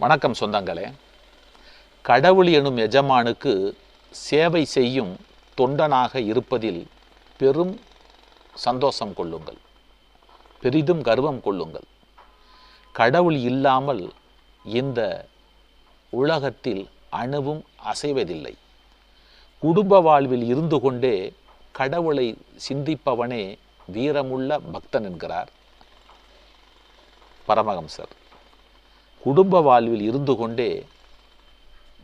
வணக்கம் சொந்தங்களே. கடவுள் எனும் எஜமானுக்கு சேவை செய்யும் தொண்டனாக இருப்பதில் பெரும் சந்தோஷம் கொள்ளுங்கள், பெரிதும் கர்வம் கொள்ளுங்கள். கடவுள் இல்லாமல் இந்த உலகத்தில் அணுவும் அசைவதில்லை. குடும்ப வாழ்வில் இருந்து கொண்டே கடவுளை சிந்திப்பவனே வீரமுள்ள பக்தன் என்கிறார் பரமஹம்சர். குடும்ப வாழ்வில் இருந்து கொண்டே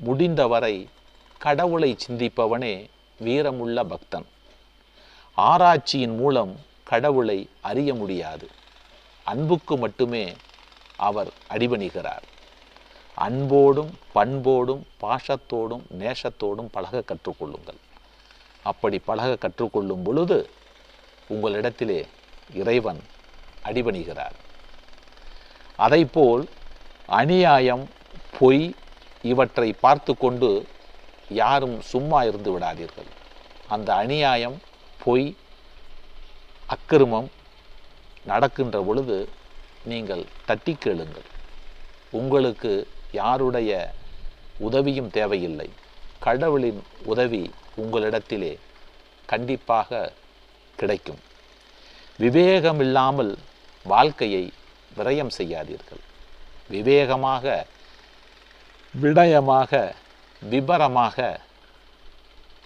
முடிந்தவரை கடவுளை சிந்திப்பவனே வீரமுள்ள பக்தன். ஆராய்ச்சியின் மூலம் கடவுளை அறிய முடியாது. அன்புக்கு மட்டுமே அவர் அடிபணிகிறார். அன்போடும் பண்போடும் பாசத்தோடும் நேசத்தோடும் பழக கற்றுக்கொள்ளுங்கள். அப்படி பழக கற்றுக்கொள்ளும் பொழுது உங்களிடத்திலே இறைவன் அடிபணிகிறார். அதைப்போல் அநியாயம், பொய் இவற்றை பார்த்து கொண்டு யாரும் சும்மா இருந்து விடாதீர்கள். அந்த அநியாயம், பொய், அக்கிரமம் நடக்கின்ற பொழுது நீங்கள் தட்டி கேளுங்கள். உங்களுக்கு யாருடைய உதவியும் தேவையில்லை. கடவுளின் உதவி உங்களிடத்திலே கண்டிப்பாக கிடைக்கும். விவேகமில்லாமல் வாழ்க்கையை விரயம் செய்யாதீர்கள். விவேகமாக, விடயமாக, விபரமாக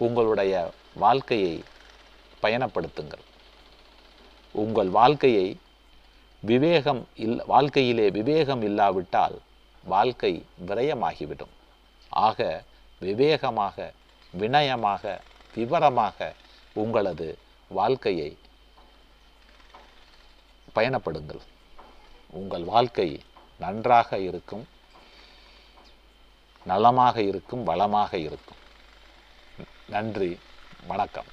உங்களுடைய வாழ்க்கையை பயணப்படுத்துங்கள். உங்கள் வாழ்க்கையை வாழ்க்கையிலே விவேகம் இல்லாவிட்டால் வாழ்க்கை விரயமாகிவிடும். ஆக விவேகமாக, வினயமாக, விவரமாக உங்களது வாழ்க்கையை பயணப்படுங்கள். உங்கள் வாழ்க்கை நன்றாக இருக்கும், நலமாக இருக்கும், வளமாக இருக்கும். நன்றி, வணக்கம்.